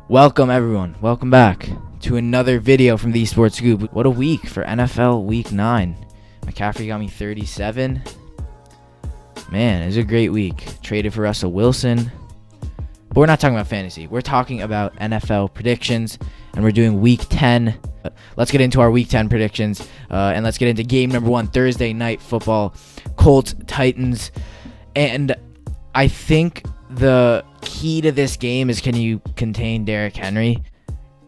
Welcome everyone, welcome back to another video from the Esports Scoop. What a week for NFL Week 9. McCaffrey got me 37. Man, it was a great week. Traded for Russell Wilson. But we're not talking about fantasy. We're talking about NFL predictions, and we're doing Week 10. Let's get into our Week 10 predictions, and let's get into game number 1, Thursday Night Football, Colts, Titans. And I think the key to this game is, can you contain Derrick Henry?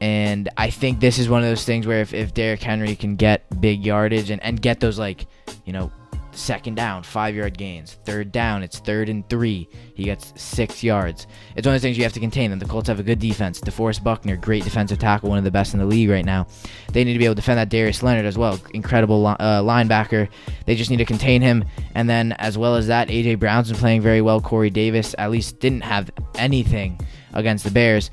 And I think this is one of those things where if Derrick Henry can get big yardage and get those, second down, 5-yard gains, third down, it's 3rd and 3, he gets 6 yards. It's one of those things you have to contain them. The Colts have a good defense. DeForest Buckner, great defensive tackle, one of the best in the league right now. They need to be able to defend that. Darius Leonard as well, incredible linebacker. They just need to contain him. And then as well as that, A.J. Brown's been playing very well. Corey Davis at least didn't have anything against the Bears.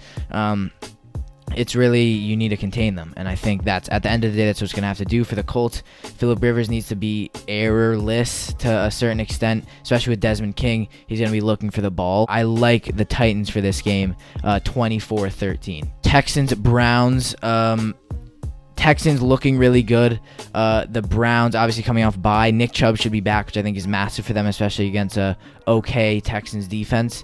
It's really, you need to contain them. And I think that's, at the end of the day, that's what's going to have to do for the Colts. Phillip Rivers needs to be errorless to a certain extent, especially with Desmond King. He's going to be looking for the ball. I like the Titans for this game, 24-13. Texans, Browns. Texans looking really good. The Browns obviously coming off bye. Nick Chubb should be back, which I think is massive for them, especially against a okay Texans defense.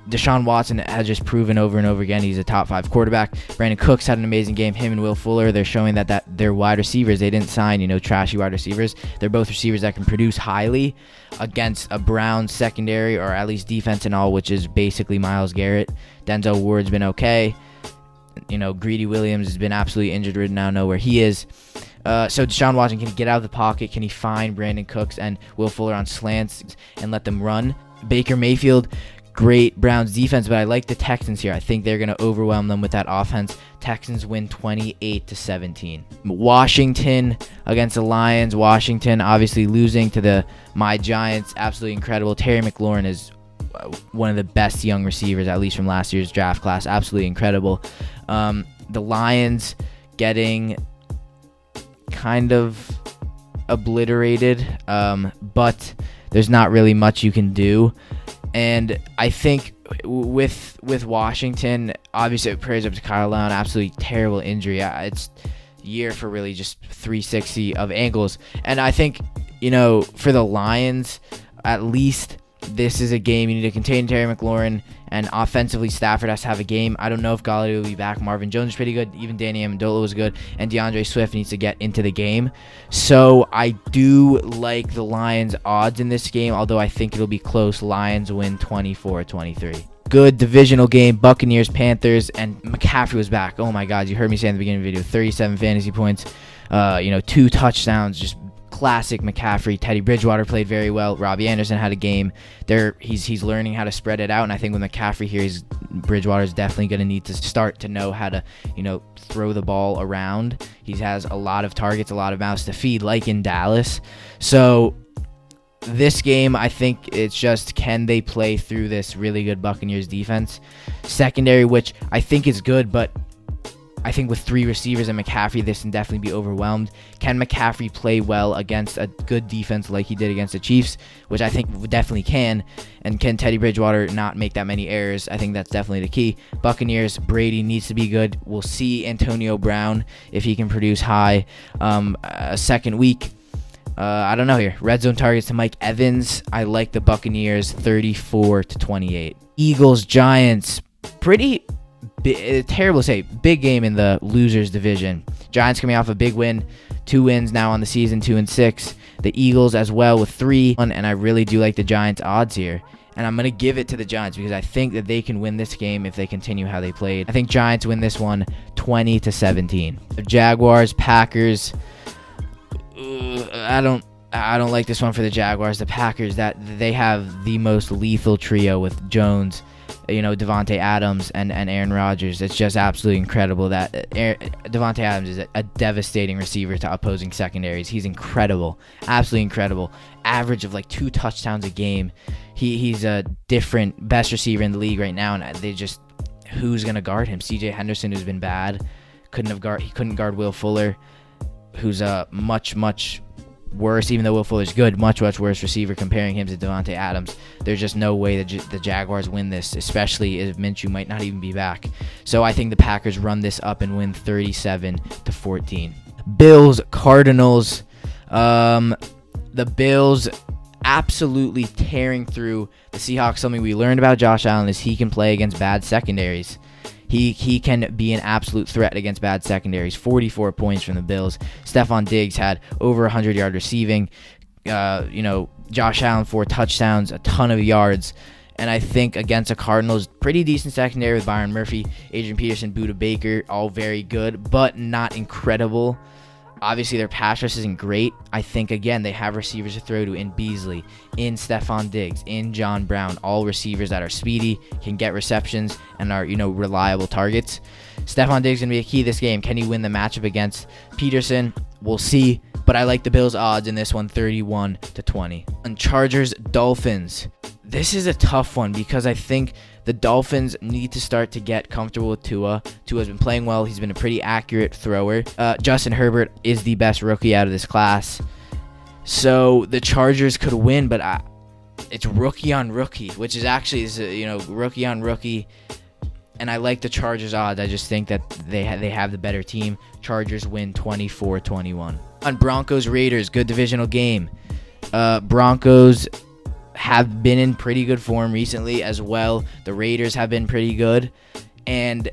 Deshaun Watson has just proven over and over again he's a top 5 quarterback. Brandon Cooks had an amazing game. Him and Will Fuller, they're showing that they're wide receivers. They didn't sign, trashy wide receivers. They're both receivers that can produce highly against a Browns secondary, or at least defense and all, which is basically Myles Garrett. Denzel Ward's been okay. Greedy Williams has been absolutely injured right now. Know where he is. So Deshaun Watson, can he get out of the pocket? Can he find Brandon Cooks and Will Fuller on slants and let them run? Baker Mayfield, great Browns defense, but I like the Texans here. I think they're going to overwhelm them with that offense. Texans win 28-17. Washington against the Lions. Washington obviously losing to my Giants. Absolutely incredible. Terry McLaurin is one of the best young receivers, at least from last year's draft class. Absolutely incredible. The Lions getting kind of obliterated, but there's not really much you can do. And I think with Washington, obviously it prayers up to Kyle Allen. Absolutely terrible injury. It's year for really just 360 of ankles. And I think, for the Lions, at least this is a game you need to contain Terry McLaurin, and offensively Stafford has to have a game. I don't know if Golladay will be back. Marvin Jones is pretty good. Even Danny Amendola was good. And DeAndre Swift needs to get into the game. So I do like the Lions' odds in this game, although I think it'll be close. Lions win 24-23. Good divisional game, Buccaneers, Panthers, and McCaffrey was back. Oh my God, you heard me say in the beginning of the video, 37 fantasy points, 2 touchdowns, just classic McCaffrey. Teddy Bridgewater played very well. Robbie Anderson had a game. He's learning how to spread it out, and I think with McCaffrey here, Bridgewater is definitely going to need to start to know how to, throw the ball around. He has a lot of targets, a lot of mouths to feed, like in Dallas. So this game, I think it's just, can they play through this really good Buccaneers defense? Secondary, which I think is good, but I think with 3 receivers and McCaffrey, this can definitely be overwhelmed. Can McCaffrey play well against a good defense like he did against the Chiefs, which I think definitely can? And can Teddy Bridgewater not make that many errors? I think that's definitely the key. Buccaneers, Brady needs to be good. We'll see Antonio Brown if he can produce high. A second week. I don't know here. Red zone targets to Mike Evans. I like the Buccaneers 34-28. Eagles, Giants. Terrible to say. Big game in the losers division. Giants coming off a big win. 2 wins now on the season, 2-6. The Eagles as well with 3. And I really do like the Giants odds here. And I'm going to give it to the Giants because I think that they can win this game if they continue how they played. I think Giants win this one 20-17. The Jaguars, Packers. I don't like this one for the Jaguars. The Packers, that they have the most lethal trio with Jones, Devontae Adams and Aaron Rodgers. It's just absolutely incredible that Devontae Adams is a devastating receiver to opposing secondaries. He's incredible, absolutely incredible. Average of 2 touchdowns a game. He's a different best receiver in the league right now, and who's gonna guard him? C.J. Henderson, who's been bad, he couldn't guard Will Fuller, who's a much worse, even though Will Fuller's good, much worse receiver, comparing him to Devontae Adams. There's just no way that the Jaguars win this, especially if Minshew might not even be back. So I think the Packers run this up and win 37-14. Bills, Cardinals. The Bills absolutely tearing through the Seahawks. Something we learned about Josh Allen is he can play against bad secondaries. He can be an absolute threat against bad secondaries. 44 points from the Bills. Stephon Diggs had over 100-yard receiving. Josh Allen 4 touchdowns, a ton of yards. And I think against a Cardinals, pretty decent secondary with Byron Murphy, Adrian Peterson, Budda Baker, all very good, but not incredible. Obviously, their pass rush isn't great. I think, again, they have receivers to throw to in Beasley, in Stephon Diggs, in John Brown, all receivers that are speedy, can get receptions, and are, reliable targets. Stephon Diggs is going to be a key this game. Can he win the matchup against Peterson? We'll see, but I like the Bills' odds in this one, 31-20. And Chargers, Dolphins. This is a tough one because I think the Dolphins need to start to get comfortable with Tua. Tua's been playing well. He's been a pretty accurate thrower. Justin Herbert is the best rookie out of this class. So the Chargers could win, but it's rookie on rookie, which is actually, rookie on rookie. And I like the Chargers odds. I just think that they have the better team. Chargers win 24-21. On Broncos, Raiders, good divisional game. Broncos have been in pretty good form recently as well. The Raiders have been pretty good. And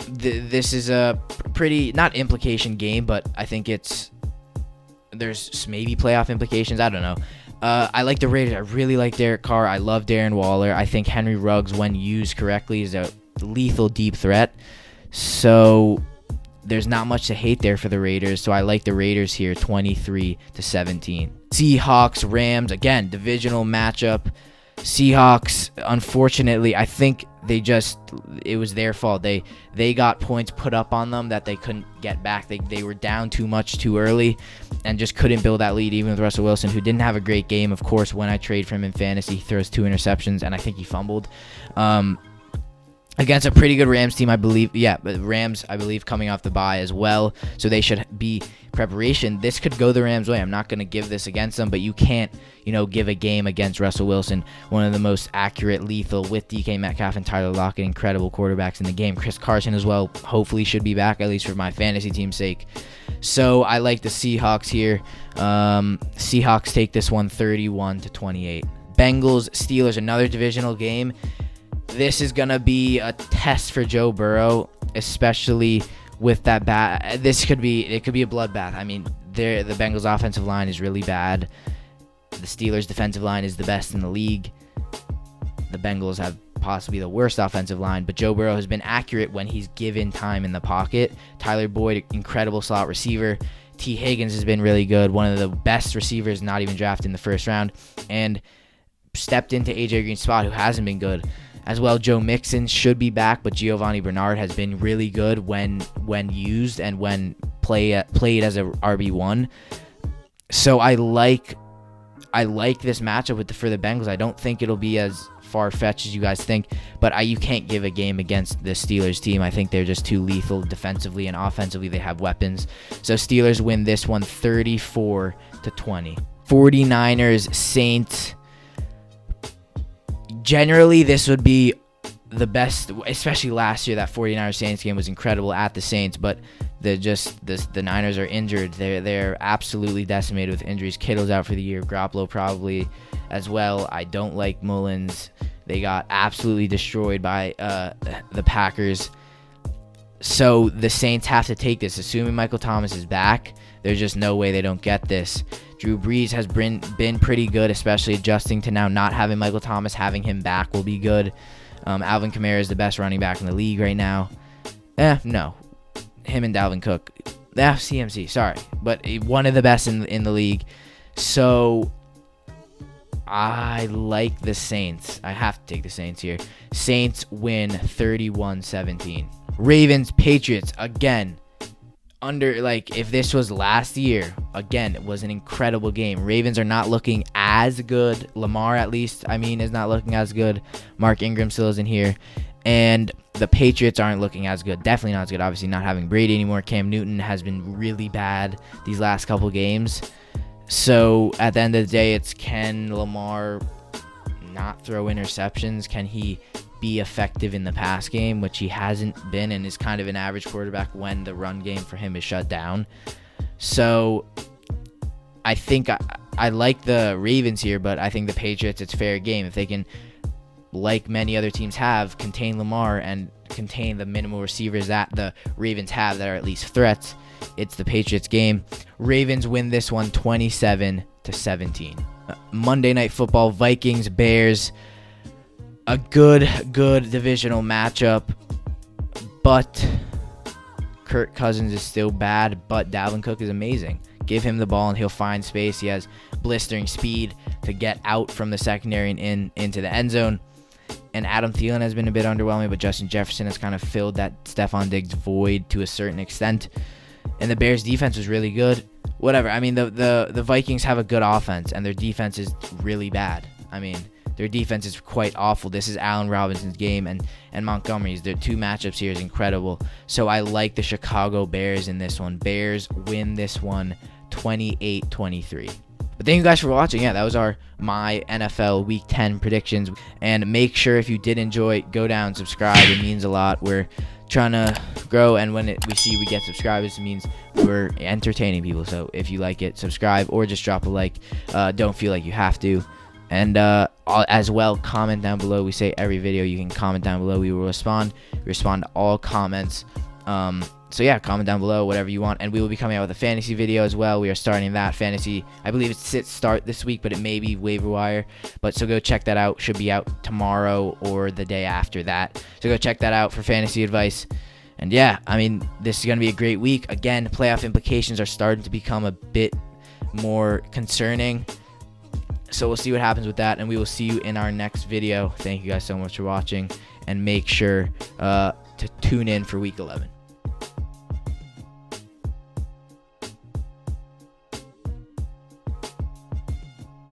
this is a pretty, not implication game, but I think there's maybe playoff implications. I don't know. I like the Raiders. I really like Derek Carr. I love Darren Waller. I think Henry Ruggs, when used correctly, is a lethal deep threat. So there's not much to hate there for the Raiders. So I like the Raiders here, 23-17. Seahawks, Rams, again, divisional matchup. Seahawks, unfortunately, I think it was their fault. They got points put up on them that they couldn't get back. They were down too much too early and just couldn't build that lead, even with Russell Wilson, who didn't have a great game. Of course, when I trade for him in fantasy, he throws 2 interceptions, and I think he fumbled. Against a pretty good Rams team, I believe. Yeah, but Rams, I believe, coming off the bye as well. So they should be preparation. This could go the Rams' way. I'm not going to give this against them, but you can't, give a game against Russell Wilson, one of the most accurate, lethal, with DK Metcalf and Tyler Lockett, incredible quarterbacks in the game. Chris Carson as well, hopefully should be back, at least for my fantasy team's sake. So I like the Seahawks here. Seahawks take this one 31-28. Bengals, Steelers, another divisional game. This is going to be a test for Joe Burrow, especially with that bad. It could be a bloodbath. I mean, the Bengals offensive line is really bad. The Steelers defensive line is the best in the league. The Bengals have possibly the worst offensive line, but Joe Burrow has been accurate when he's given time in the pocket. Tyler Boyd, incredible slot receiver. T. Higgins has been really good, one of the best receivers not even drafted in the first round, and stepped into A.J. Green's spot, who hasn't been good. As well, Joe Mixon should be back, but Giovanni Bernard has been really good when used and when played as a RB1. So I like this matchup for the Bengals. I don't think it'll be as far-fetched as you guys think, but you can't give a game against the Steelers team. I think they're just too lethal defensively, and offensively they have weapons. So Steelers win this one 34-20. 49ers, Saints. Generally, this would be the best, especially last year. That 49ers Saints game was incredible at the Saints, but the Niners are injured. They're absolutely decimated with injuries. Kittle's out for the year. Garoppolo probably as well. I don't like Mullins. They got absolutely destroyed by the Packers. So the Saints have to take this. Assuming Michael Thomas is back, there's just no way they don't get this. Drew Brees has been pretty good, especially adjusting to now not having Michael Thomas. Having him back will be good. Alvin Kamara is the best running back in the league right now. No. Him and Dalvin Cook. CMC, sorry. But one of the best in the league. So I like the Saints. I have to take the Saints here. Saints win 31-17. Ravens, Patriots, again. If this was last year, again, it was an incredible game. Ravens are not looking as good. Lamar, at least, is not looking as good. Mark Ingram still isn't here. And the Patriots aren't looking as good. Definitely not as good. Obviously, not having Brady anymore. Cam Newton has been really bad these last couple games. So at the end of the day, it's, can Lamar not throw interceptions? Can he be effective in the pass game, which he hasn't been, and is kind of an average quarterback when the run game for him is shut down? So I think I like the Ravens here, but I think the Patriots, it's fair game. If they can, like many other teams have, contain Lamar and contain the minimal receivers that the Ravens have that are at least threats, it's the Patriots game. Ravens win this one 27-17. Monday Night Football, Vikings, Bears. A good divisional matchup, but Kirk Cousins is still bad, but Dalvin Cook is amazing. Give him the ball and he'll find space. He has blistering speed to get out from the secondary and into the end zone. And Adam Thielen has been a bit underwhelming, but Justin Jefferson has kind of filled that Stephon Diggs void to a certain extent. And the Bears' defense was really good. Whatever. I mean, the Vikings have a good offense, and their defense is really bad. I mean, their defense is quite awful. This is Allen Robinson's game, and Montgomery's. Their two matchups here is incredible. So I like the Chicago Bears in this one. Bears win this one 28-23. But thank you guys for watching. Yeah, that was my NFL Week 10 predictions. And make sure, if you did enjoy, go down, subscribe. It means a lot. We're trying to grow, and when we see we get subscribers, it means we're entertaining people. So if you like it, subscribe or just drop a like. Don't feel like you have to. And as well, comment down below. We say every video you can comment down below. We will respond. We respond to all comments. So yeah, comment down below whatever you want. And we will be coming out with a fantasy video as well. We are starting that fantasy. I believe it's start this week, but it may be waiver wire. But so go check that out. Should be out tomorrow or the day after that. So go check that out for fantasy advice. And yeah, I mean, this is going to be a great week. Again, playoff implications are starting to become a bit more concerning. So we'll see what happens with that, and we will see you in our next video. Thank you guys so much for watching, and make sure to tune in for Week 11.